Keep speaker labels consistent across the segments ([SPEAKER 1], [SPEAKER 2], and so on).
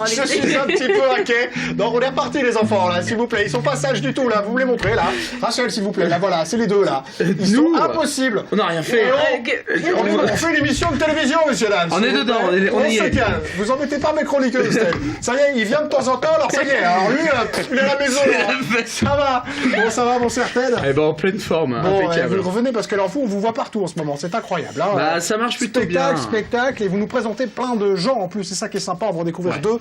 [SPEAKER 1] Je suis un petit peu inquiet. Donc on est reparti les enfants là, s'il vous plaît. Ils sont pas sages du tout là, vous me les montrez là. Rachel s'il vous plaît, là voilà, c'est les deux là. Ils sont impossibles.
[SPEAKER 2] On n'a rien fait.
[SPEAKER 1] On fait une émission de télévision, monsieur dames.
[SPEAKER 2] On est dedans, on y est.
[SPEAKER 1] Vous embêtez pas mes chroniqueuses. Ça y est, il vient de temps en temps, alors ça y est. Alors lui, il est à la maison. Ça va. Bon, ça va, mon certain.
[SPEAKER 2] Eh ben en pleine forme,
[SPEAKER 1] bon,
[SPEAKER 2] impeccable.
[SPEAKER 1] Vous revenez parce que alors vous, on vous voit partout en ce moment, c'est incroyable. Hein.
[SPEAKER 2] Bah ça marche plutôt bien.
[SPEAKER 1] Spectacle, et vous nous présentez plein de gens en plus, c'est ça qui est sympa, on va en découvrir deux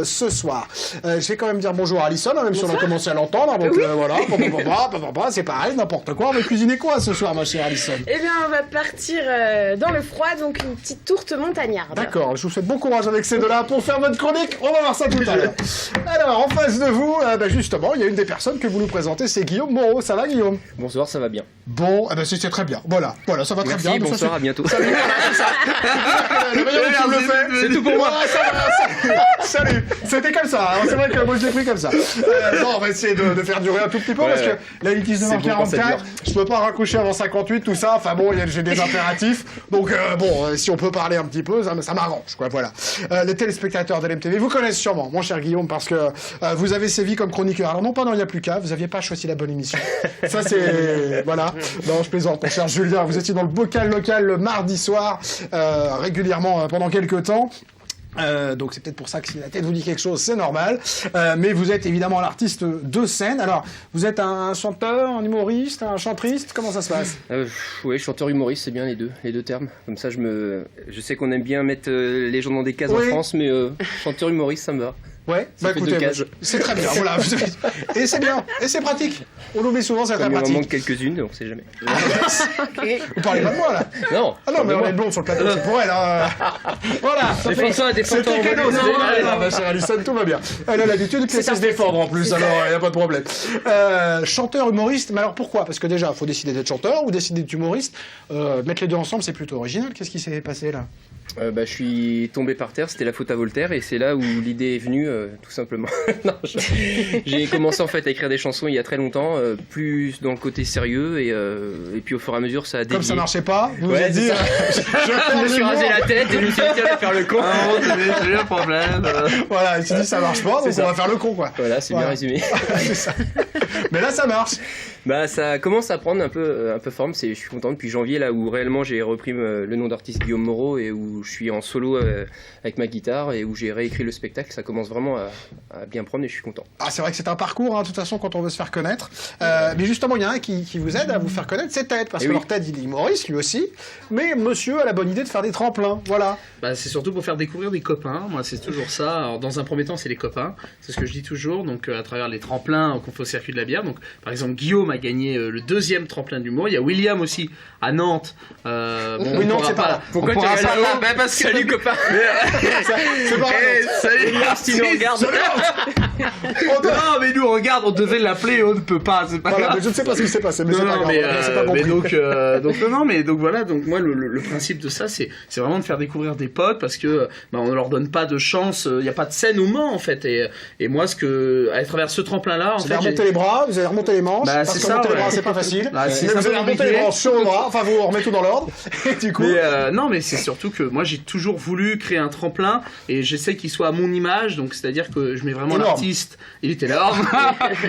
[SPEAKER 1] ce soir. Je vais quand même dire bonjour à Alison, même si on a commencé à l'entendre, donc voilà, c'est pareil, n'importe quoi. On va cuisiner quoi ce soir, ma chère Alison?
[SPEAKER 3] Eh bien, on va partir dans le froid, donc une petite tourte montagnarde.
[SPEAKER 1] D'accord, je vous souhaite bon courage avec ces deux-là pour faire votre chronique, on va voir ça tout à l'heure. Alors, en face de vous, justement, il y a une des personnes que vous nous présentez, c'est Guillaume Moreau. Ça va, Guillaume?
[SPEAKER 4] Bonsoir, ça va bien.
[SPEAKER 1] Bon, c'est très bien. Voilà, ça va très bien.
[SPEAKER 4] Merci, bonsoir, à bientôt.
[SPEAKER 1] Salut, voilà, c'est ça. Le meilleur qui me le fait.
[SPEAKER 4] C'est tout pour moi.
[SPEAKER 1] Salut. C'était comme ça. Hein. C'est vrai que moi je l'ai pris comme ça. Bon, on va essayer de faire durer un tout petit peu parce que là il est 19h44. Je peux pas raccrocher avant 58, tout ça. Enfin bon, j'ai des impératifs. Donc si on peut parler un petit peu, ça m'arrange, quoi. Voilà. Les téléspectateurs de l'MTV vous connaissent sûrement, mon cher Guillaume, parce que vous avez sévi comme chroniqueur. Alors non pas dans Il n'y a plus qu'à, vous aviez pas choisi la bonne émission. Ça c'est voilà. Non, je plaisante, mon cher Julien. Vous étiez dans le bocal local le mardi soir, régulièrement pendant quelques temps. Donc c'est peut-être pour ça que si la tête vous dit quelque chose, c'est normal. Mais vous êtes évidemment l'artiste de scène. Alors, vous êtes un chanteur, un humoriste, un chantriste? Comment ça se passe?
[SPEAKER 4] Oui, chanteur humoriste, c'est bien les deux termes. Comme ça, je sais qu'on aime bien mettre les gens dans des cases en France, mais chanteur humoriste, ça me va.
[SPEAKER 1] Ouais, écoutez, c'est très bien, voilà. Et c'est bien, et c'est pratique. On l'oublie souvent, c'est très pratique.
[SPEAKER 4] Il en manque quelques-unes, on sait jamais.
[SPEAKER 1] Vous parlez pas de moi, là?
[SPEAKER 4] Non.
[SPEAKER 1] Ah non, mais on est blonde sur le plateau, c'est pour elle, hein. Voilà.
[SPEAKER 4] Défends-toi.
[SPEAKER 1] C'était cadeau, ma chère Alison, tout va bien. Elle a l'habitude de laisser se défendre, en plus, alors il n'y a pas de problème. Chanteur, humoriste, mais alors pourquoi? Parce que déjà, il faut décider d'être chanteur ou décider d'être humoriste. Mettre les deux ensemble, c'est plutôt original. Qu'est-ce qui s'est passé, là?
[SPEAKER 4] Je suis tombé par terre, c'était la faute à Voltaire, et c'est là où l'idée est venue, tout simplement. Non, j'ai commencé en fait à écrire des chansons il y a très longtemps, plus dans le côté sérieux, et puis au fur et à mesure ça a dévié.
[SPEAKER 1] Comme ça marchait pas, vous avez dit,
[SPEAKER 4] je me suis rasé la tête et je me suis dit tiens, faire le con.
[SPEAKER 2] J'ai eu un problème.
[SPEAKER 1] Voilà, il s'est dit ça marche pas, donc on va faire le con, quoi.
[SPEAKER 4] Voilà, c'est bien résumé.
[SPEAKER 1] C'est ça. Mais là ça marche.
[SPEAKER 4] Ça commence à prendre un peu forme, je suis content depuis janvier là où réellement j'ai repris le nom d'artiste Guillaume Moreau et où je suis en solo avec ma guitare et où j'ai réécrit le spectacle, ça commence vraiment à bien prendre et je suis content.
[SPEAKER 1] Ah, c'est vrai que c'est un parcours, hein, de toute façon, quand on veut se faire connaître. Mais justement, il y en a un qui vous aide à vous faire connaître, c'est Ted, parce que alors Ted, il est humoriste, lui aussi, mais monsieur a la bonne idée de faire des tremplins, voilà.
[SPEAKER 2] C'est surtout pour faire découvrir des copains, moi c'est toujours ça. Alors, dans un premier temps, c'est les copains, c'est ce que je dis toujours, donc à travers les tremplins qu'on fait au circuit de la bière. Donc, par exemple, Guillaume a gagné le 2e tremplin d'humour, il y a William aussi à Nantes.
[SPEAKER 1] Oui, non, c'est pas là.
[SPEAKER 4] Pourquoi tu restes là? Parce que salut copain.
[SPEAKER 1] C'est pas
[SPEAKER 2] salut,
[SPEAKER 4] si nous regarde.
[SPEAKER 2] Non, mais nous regarde, on devait l'appeler, on ne peut pas, c'est pas grave.
[SPEAKER 1] Mais je ne sais pas ce qui s'est passé, mais c'est pas grave. C'est pas compris.
[SPEAKER 2] Donc voilà, donc moi le principe de ça, c'est vraiment de faire découvrir des potes parce que on ne leur donne pas de chance, il n'y a pas de scène au Mans en fait, et moi à travers ce tremplin là, en fait,
[SPEAKER 1] vous allez remonter les bras, vous allez remonter les manches, parce que remonter les bras c'est pas facile. Mais vous allez remonter les manches sur le bras, enfin vous remettez tout dans l'ordre. Du coup.
[SPEAKER 2] Non, mais c'est surtout que moi j'ai toujours voulu créer un tremplin et j'essaie qu'il soit à mon image, donc c'est-à-dire que je mets vraiment l'artiste. Il est énorme.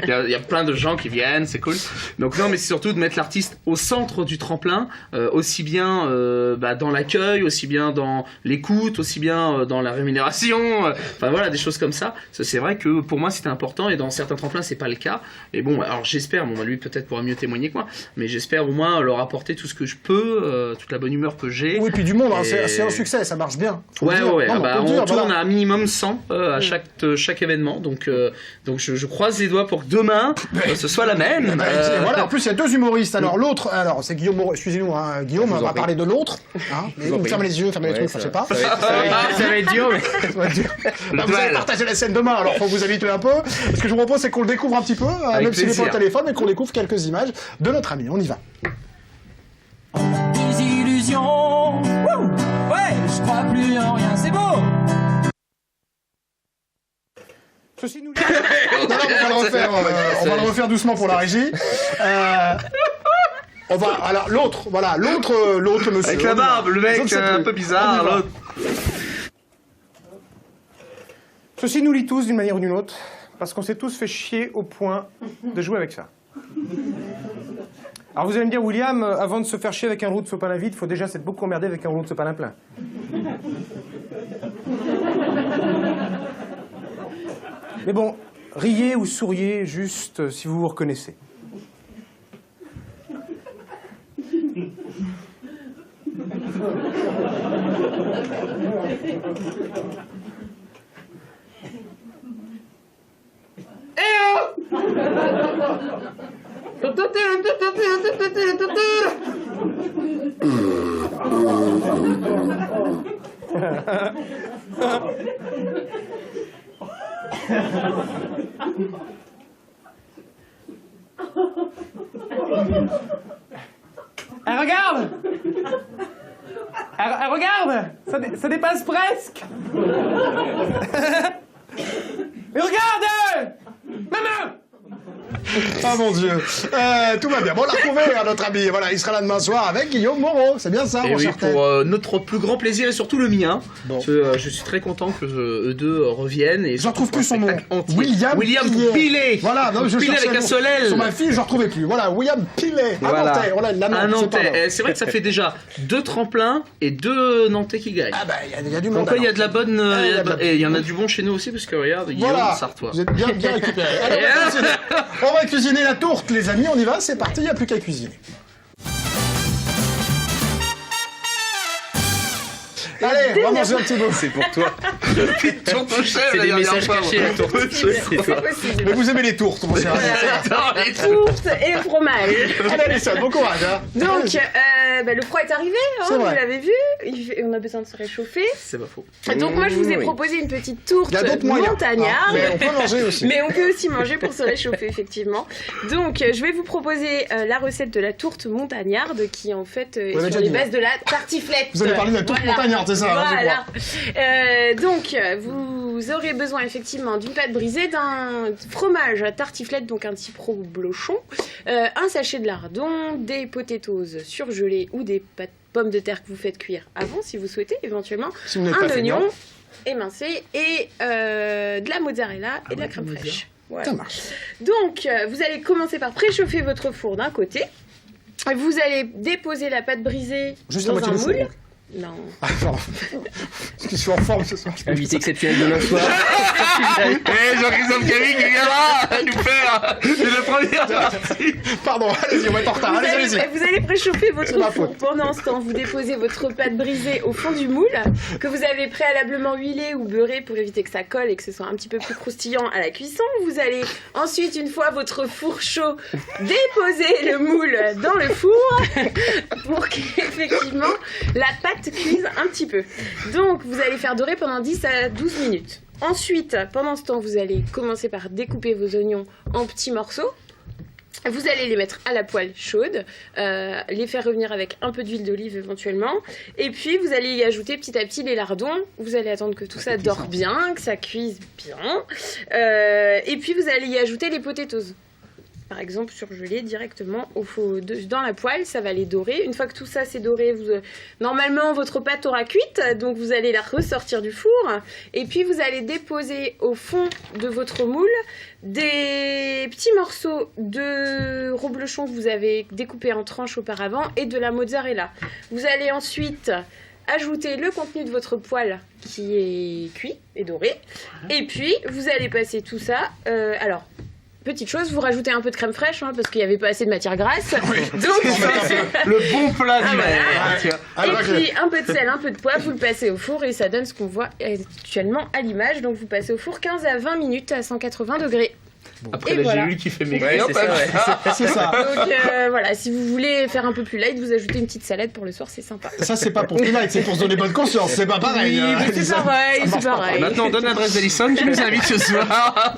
[SPEAKER 2] il y a plein de gens qui viennent, c'est cool. Donc non, mais c'est surtout de mettre l'artiste au centre du tremplin, aussi bien dans l'accueil, aussi bien dans l'écoute, aussi bien dans la rémunération. Enfin voilà, des choses comme ça. C'est vrai que pour moi c'était important et dans certains tremplins c'est pas le cas. Et bon, alors j'espère, lui peut-être pourra mieux témoigner que moi, mais j'espère au moins leur apporter tout ce que je peux, toute la bonne humeur que j'ai.
[SPEAKER 1] Oui, puis du monde, c'est un succès, ça marche bien.
[SPEAKER 2] Ouais. On tourne à un minimum 100 à chaque événement, donc je croise les doigts pour que demain ce soit la même.
[SPEAKER 1] Voilà, en plus il y a deux humoristes. Alors l'autre, c'est Guillaume Moreau, excusez-nous, hein, Guillaume, on va parler de l'autre. Fermez les yeux, fermez les trucs, je sais pas.
[SPEAKER 4] Ça va être dur, mais.
[SPEAKER 1] Vous allez partager la scène demain, alors faut vous habituer un peu. Ce que je vous propose, c'est qu'on le découvre un petit peu, même s'il n'est pas au téléphone, mais qu'on découvre quelques images de notre ami. On y va.
[SPEAKER 5] Des illusions, ouais, je crois plus en rien, c'est beau.
[SPEAKER 1] Ceci nous dit... on va le refaire doucement pour la régie. Alors l'autre monsieur.
[SPEAKER 2] Avec la barbe, le mec un peu bizarre, l'autre.
[SPEAKER 1] Ceci nous lie tous d'une manière ou d'une autre, parce qu'on s'est tous fait chier au point de jouer avec ça. Alors vous allez me dire, William, avant de se faire chier avec un rouleau de sopalin vide, il faut déjà s'être beaucoup emmerdé avec un rouleau de sopalin plein. Mais bon, riez ou souriez juste si vous vous reconnaissez. Elle regarde! Elle regarde! Ça dépasse presque! Mais regarde! Maman! Ah mon Dieu, tout va bien. Bon, on l'a retrouvé, notre ami. Voilà, il sera là demain soir avec Guillaume Moreau. C'est bien ça,
[SPEAKER 2] et
[SPEAKER 1] mon
[SPEAKER 2] oui,
[SPEAKER 1] cher Ted.
[SPEAKER 2] pour notre plus grand plaisir et surtout le mien.
[SPEAKER 1] Bon.
[SPEAKER 2] Parce que, je suis très content que eux deux reviennent. Et
[SPEAKER 1] J'en trouve plus son nom.
[SPEAKER 2] William Pilet.
[SPEAKER 1] Voilà, non, je
[SPEAKER 2] Pilet
[SPEAKER 1] cherchais
[SPEAKER 2] avec un
[SPEAKER 1] le nom.
[SPEAKER 2] seul L.
[SPEAKER 1] Sur ma fille, je ne retrouvais plus. Voilà, William Pilet.
[SPEAKER 2] Voilà.
[SPEAKER 1] Un Nantais. On a la
[SPEAKER 2] Un
[SPEAKER 1] Nantes,
[SPEAKER 2] Nantais. C'est vrai que ça fait déjà 2 tremplins et 2 Nantais qui gagnent.
[SPEAKER 1] Ah bah, il y a du monde.
[SPEAKER 2] Donc il y a
[SPEAKER 1] alors.
[SPEAKER 2] de la bonne.
[SPEAKER 1] Ah, il y a de la-
[SPEAKER 2] Et il y en a du bon chez nous aussi, parce que regarde, Guillaume,
[SPEAKER 1] Voilà,
[SPEAKER 2] Sartois.
[SPEAKER 1] vous êtes bien récupérés. Allez, on va cuisiner la tourte, les amis. On y va, c'est parti, il n'y a plus qu'à cuisiner. Allez, on va manger un petit bout.
[SPEAKER 4] C'est pour toi.
[SPEAKER 2] Ton chef,
[SPEAKER 4] C'est
[SPEAKER 2] la
[SPEAKER 4] des
[SPEAKER 2] dernière
[SPEAKER 4] messages
[SPEAKER 2] fois,
[SPEAKER 4] cachés,
[SPEAKER 2] moi.
[SPEAKER 4] la tourte. C'est toi.
[SPEAKER 3] Possible.
[SPEAKER 1] Mais vous aimez les tourtes, mon cher ami.
[SPEAKER 2] Attends, les
[SPEAKER 3] Tourte et le fromage.
[SPEAKER 1] Allez, Alison, bon courage. Hein.
[SPEAKER 3] Donc, le froid est arrivé, hein,
[SPEAKER 1] C'est
[SPEAKER 3] vous
[SPEAKER 1] vrai.
[SPEAKER 3] l'avez vu. On a besoin de se réchauffer.
[SPEAKER 2] C'est pas faux.
[SPEAKER 3] Donc moi, je vous ai
[SPEAKER 4] Oui.
[SPEAKER 3] proposé une petite tourte
[SPEAKER 1] Il y a d'autres moyens.
[SPEAKER 3] montagnarde.
[SPEAKER 1] Mais on peut manger aussi.
[SPEAKER 3] Mais on peut aussi manger pour se réchauffer, effectivement. Donc, je vais vous proposer la recette de la tourte montagnarde qui, en fait, est
[SPEAKER 1] l'avez
[SPEAKER 3] sur
[SPEAKER 1] déjà
[SPEAKER 3] les
[SPEAKER 1] dit,
[SPEAKER 3] bases de la tartiflette.
[SPEAKER 1] Vous allez parler de la tourte montagnarde, c'est ça, hein, je
[SPEAKER 3] Voilà. Donc, vous aurez besoin, effectivement, d'une pâte brisée, d'un fromage à tartiflette, donc un petit reblochon, un sachet de lardon, des potatoes surgelés ou des pommes de terre que vous faites cuire avant, si vous souhaitez, éventuellement,
[SPEAKER 1] Si vous n'êtes
[SPEAKER 3] un
[SPEAKER 1] pas
[SPEAKER 3] oignon
[SPEAKER 1] feignant,
[SPEAKER 3] émincé et de la mozzarella et de la crème fraîche. Voilà.
[SPEAKER 1] ça marche.
[SPEAKER 3] Donc, vous allez commencer par préchauffer votre four d'un côté. Vous allez déposer la pâte brisée
[SPEAKER 1] Juste la
[SPEAKER 3] dans
[SPEAKER 1] moitié
[SPEAKER 3] un
[SPEAKER 1] du four.
[SPEAKER 3] moule. Non.
[SPEAKER 1] Ah, pardon. Parce que je suis en forme ce soir.
[SPEAKER 4] Invité exceptionnel demain soir.
[SPEAKER 2] Jean-Christophe Camille qui vient là nous faire une première partie.
[SPEAKER 1] Pardon, allez-y, on va être en retard. Allez-y.
[SPEAKER 3] Vous allez préchauffer
[SPEAKER 1] C'est
[SPEAKER 3] votre
[SPEAKER 1] ma
[SPEAKER 3] four.
[SPEAKER 1] faute.
[SPEAKER 3] Pendant ce temps, vous déposez votre pâte brisée au fond du moule que vous avez préalablement huilé ou beurré pour éviter que ça colle et que ce soit un petit peu plus croustillant à la cuisson. Vous allez ensuite, une fois votre four chaud, déposer le moule dans le four pour qu'effectivement la pâte cuise un petit peu. Donc, vous allez faire dorer pendant 10 à 12 minutes. Ensuite, pendant ce temps, vous allez commencer par découper vos oignons en petits morceaux. Vous allez les mettre à la poêle chaude, les faire revenir avec un peu d'huile d'olive éventuellement, et puis vous allez y ajouter petit à petit les lardons. Vous allez attendre que tout ça dore bien, que ça cuise bien, et puis vous allez y ajouter les potatoes. Par exemple, surgelés directement dans la poêle, ça va les dorer. Une fois que tout ça c'est doré, normalement votre pâte aura cuite, donc vous allez la ressortir du four. Et puis vous allez déposer au fond de votre moule des petits morceaux de reblochon que vous avez découpés en tranches auparavant et de la mozzarella. Vous allez ensuite ajouter le contenu de votre poêle qui est cuit et doré. Et puis vous allez passer tout ça. Petite chose, vous rajoutez un peu de crème fraîche parce qu'il n'y avait pas assez de matière grasse. Donc,
[SPEAKER 2] Le bon plat du
[SPEAKER 3] et puis un peu de sel, un peu de poivre, vous le passez au four et ça donne ce qu'on voit actuellement à l'image. Donc vous passez au four 15 à 20 minutes à 180 degrés.
[SPEAKER 2] Après,
[SPEAKER 3] Et
[SPEAKER 2] là,
[SPEAKER 3] voilà.
[SPEAKER 2] j'ai lu qui fait mes
[SPEAKER 4] Ouais,
[SPEAKER 2] clients.
[SPEAKER 4] c'est ça, ouais.
[SPEAKER 1] C'est ça.
[SPEAKER 3] Donc voilà, si vous voulez faire un peu plus light, vous ajoutez une petite salade pour le soir, c'est sympa.
[SPEAKER 1] Ça, c'est pas pour Tonight, c'est pour se donner bonne conscience. C'est pas pareil.
[SPEAKER 3] Oui, mais c'est
[SPEAKER 1] Lisa.
[SPEAKER 3] pareil,
[SPEAKER 1] Ça marche
[SPEAKER 3] c'est
[SPEAKER 1] pas.
[SPEAKER 3] pareil.
[SPEAKER 2] Maintenant, on donne l'adresse d'Alison qui nous invite ce soir.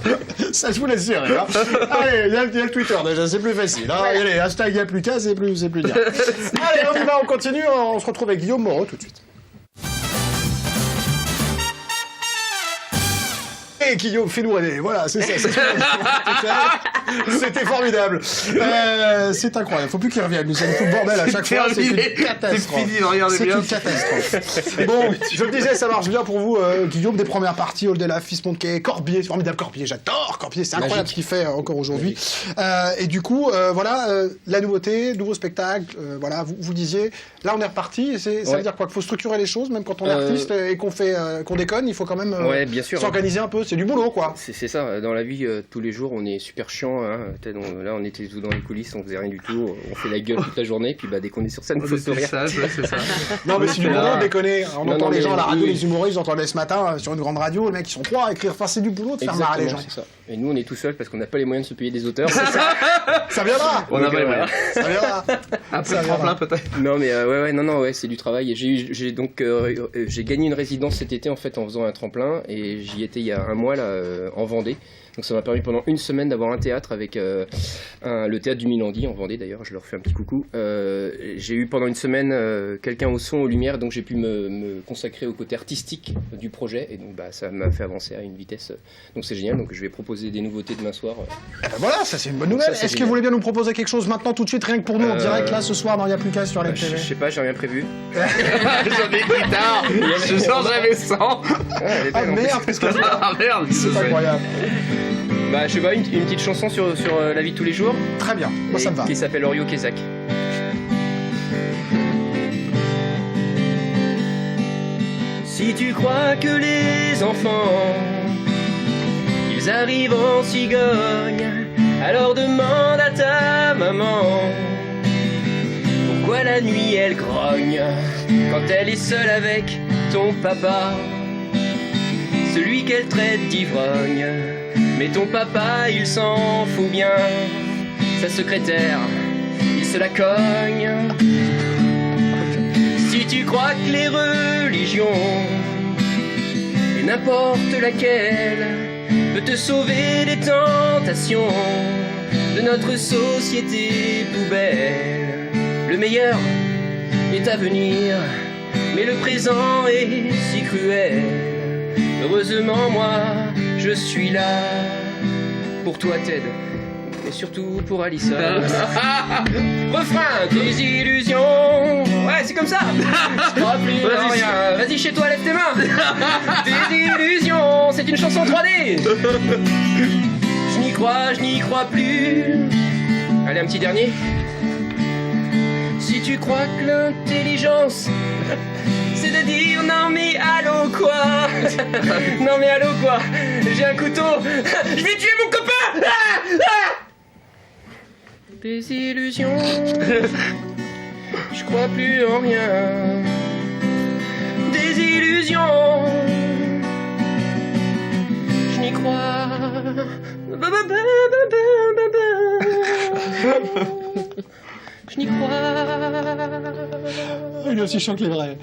[SPEAKER 1] Ça, je vous laisse dire. Hein. Allez, il y a le Twitter déjà, c'est plus facile. Hein. Allez, hashtag il n'y a plus qu'à, c'est plus direct. Allez, on y va, on continue. On se retrouve avec Guillaume Moreau tout de suite. Et Guillaume, fais-nous rêver. Voilà, c'est ça. C'était formidable. C'est incroyable. Faut plus qu'il revienne. Nous sommes tout le bordel à chaque fois. C'est une catastrophe.
[SPEAKER 2] C'est fini, regardez
[SPEAKER 1] C'est
[SPEAKER 2] bien.
[SPEAKER 1] une catastrophe. Bon, je le disais, ça marche bien pour vous, Guillaume, des premières parties, Hall de la Fils Monquet, Corbier, formidable Corbier, j'adore Corbier, c'est incroyable ce qu'il fait encore aujourd'hui. Et du coup, voilà, la nouveauté, nouveau spectacle, voilà, vous disiez, là on est reparti, et ça veut dire quoi? Qu'il faut structurer les choses, même quand on est artiste et qu'on déconne, il faut quand même
[SPEAKER 4] bien sûr,
[SPEAKER 1] s'organiser un peu, c'est du boulot quoi.
[SPEAKER 4] C'est ça, dans la vie, tous les jours on est super chiant, hein. Là on était tout dans les coulisses, on faisait rien du tout, on fait la gueule toute la journée, puis dès qu'on est sur scène, il faut sourire.
[SPEAKER 2] C'est ça.
[SPEAKER 1] Non mais c'est du boulot, déconner, on entend les gens à la radio,
[SPEAKER 4] oui.
[SPEAKER 1] les humoristes, j'entendais ce matin sur une grande radio, les mecs ils sont trois à écrire, enfin c'est du boulot de faire marrer les gens.
[SPEAKER 4] C'est ça. Et nous on est tout seuls parce qu'on n'a pas les moyens de se payer des auteurs.
[SPEAKER 1] Ça viendra.
[SPEAKER 2] On a pas les moyens.
[SPEAKER 1] Ça viendra.
[SPEAKER 2] Après le tremplin peut-être.
[SPEAKER 4] Non mais ouais, c'est du travail. J'ai gagné une résidence cet été en fait en faisant un tremplin et j'y étais il y a un mois là en Vendée. Donc ça m'a permis pendant une semaine d'avoir un théâtre avec le théâtre du Milandi en Vendée d'ailleurs, je leur fais un petit coucou. J'ai eu pendant une semaine quelqu'un au son, aux lumières, donc j'ai pu me consacrer au côté artistique du projet et donc ça m'a fait avancer à une vitesse. Donc c'est génial, donc je vais proposer des nouveautés demain soir.
[SPEAKER 1] Voilà, ça c'est une bonne nouvelle. Est-ce que vous voulez bien nous proposer quelque chose maintenant tout de suite, rien que pour nous en direct là ce soir dans Y'a plus qu'à sur les TV?
[SPEAKER 4] Je sais pas, j'ai rien prévu.
[SPEAKER 2] J'en ai une guitare. Je sens jamais 100.
[SPEAKER 1] Ah merde, qu'est-ce que c'est?
[SPEAKER 2] Ah merde,
[SPEAKER 1] C'est incroyable.
[SPEAKER 4] Je sais pas, une petite chanson sur la vie de tous les jours.
[SPEAKER 1] Très bien, moi ça me va.
[SPEAKER 4] Qui s'appelle Orio Kezak. Si tu crois que les enfants, ils arrivent en cigogne, alors demande à ta maman pourquoi la nuit elle grogne quand elle est seule avec ton papa, celui qu'elle traite d'ivrogne. Mais ton papa, il s'en fout bien, sa secrétaire, il se la cogne. Si tu crois que les religions, et n'importe laquelle, peut te sauver des tentations de notre société poubelle, le meilleur est à venir, mais le présent est si cruel. Heureusement, moi, je suis là pour toi, Ted, mais surtout pour Alison. Refrain, des illusions. Ouais, c'est comme ça. Je crois plus en rien. Vas-y chez toi, lève tes mains. Des illusions, c'est une chanson 3D. Je n'y crois plus. Allez, un petit dernier. Si tu crois que l'intelligence, c'est de dire non mais allô quoi. Non mais allô quoi. J'ai un couteau. Je vais tuer mon copain. Des illusions. Je crois plus en rien. Des illusions. Je n'y crois. Je n'y crois.
[SPEAKER 1] Il est aussi chiant que les vrais.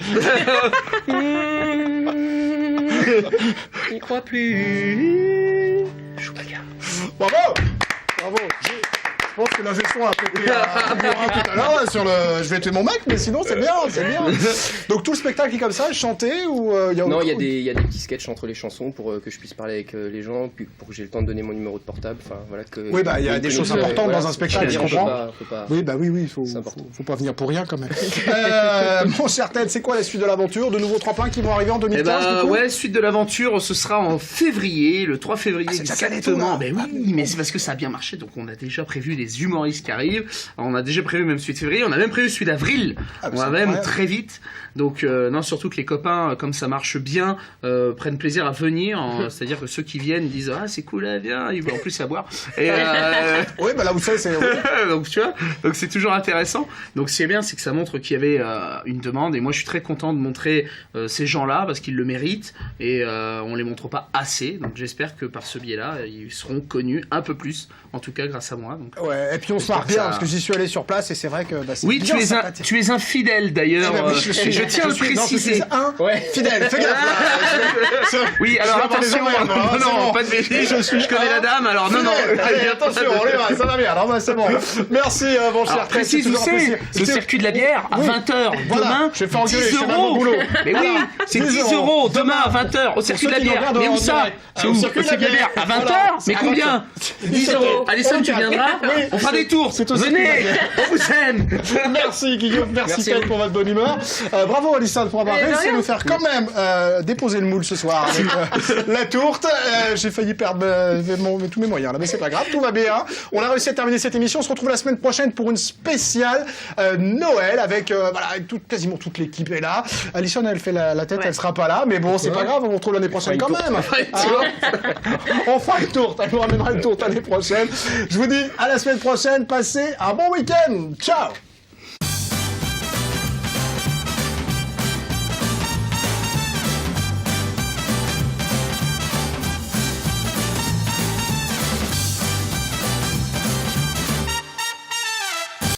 [SPEAKER 4] Je n'y crois plus. Chewbacca.
[SPEAKER 1] Bravo. Bravo. Je pense que la gestion a pété un bureau tout à l'heure sur le. Je vais tuer mon mec, mais sinon c'est bien, c'est bien. Donc tout le spectacle est comme ça, chanté ou il y a
[SPEAKER 4] Non, il y a des petits sketchs entre les chansons pour que je puisse parler avec les gens, puis pour que j'ai le temps de donner mon numéro de portable. Enfin voilà que.
[SPEAKER 1] Oui, il y a des choses importantes dans un spectacle, je comprends.
[SPEAKER 4] Faut pas.
[SPEAKER 1] Oui, faut pas venir pour rien quand même. Mon cher Ted, c'est quoi la suite de l'aventure? De nouveaux tremplins qui vont arriver en 2015 du coup?
[SPEAKER 2] Ouais, suite de l'aventure, ce sera en février, le 3 février exactement. Ben oui, mais c'est parce que ça a bien marché, donc on a déjà prévu les humoristes qui arrivent. Alors, on a déjà prévu même celui de février, on a même prévu celui d'avril. On va même très vite. Donc non, surtout que les copains, comme ça marche bien, prennent plaisir à venir. C'est-à-dire que ceux qui viennent disent ah c'est cool, viens. En plus c'est à boire. Et
[SPEAKER 1] oui, bah là où c'est.
[SPEAKER 2] donc tu vois, donc c'est toujours intéressant. Donc ce qui est bien, c'est que ça montre qu'il y avait une demande. Et moi je suis très content de montrer ces gens-là parce qu'ils le méritent et on les montre pas assez. Donc j'espère que par ce biais-là, ils seront connus un peu plus. En tout cas grâce à moi. Donc,
[SPEAKER 1] ouais, Et puis on se marre bien, parce que j'y suis allé sur place et c'est vrai que c'est
[SPEAKER 2] oui,
[SPEAKER 1] bien
[SPEAKER 2] tu es infidèle d'ailleurs.
[SPEAKER 1] Eh ben oui,
[SPEAKER 2] je tiens à le préciser.
[SPEAKER 1] Fidèle, fais gaffe là.
[SPEAKER 2] Oui, alors attention, non, pas de bêtises. Je connais la dame, alors non.
[SPEAKER 1] Allez, attention, on y va, ça va bien. Alors, c'est bon. Merci, mon cher.
[SPEAKER 2] Alors, précise où c'est le circuit de la bière à 20h demain.
[SPEAKER 1] Je vais faire engueuler,
[SPEAKER 2] 10 €. Mais oui, c'est 10 € demain à 20h au circuit de la bière. Mais où ça? C'est où? Au circuit de la bière à 20h. Mais combien? 10 €. Alison, tu viendras? On fera des tours. Venez, on vous aime.
[SPEAKER 1] Merci Guillaume, merci Kate pour votre bonne humeur. Bravo Alison pour avoir réussi à nous faire quand même déposer le moule ce soir avec la tourte. J'ai failli perdre tous mes moyens là, mais c'est pas grave, tout va bien. On a réussi à terminer cette émission. On se retrouve la semaine prochaine pour une spéciale Noël avec quasiment toute l'équipe est là. Alison, elle fait la tête, elle sera pas là, mais bon, c'est pas grave, on se retrouve l'année prochaine quand même. On fera une tourte, elle nous ramènera une tourte l'année prochaine. Je vous dis à la semaine prochaine, passez un bon week-end. Ciao.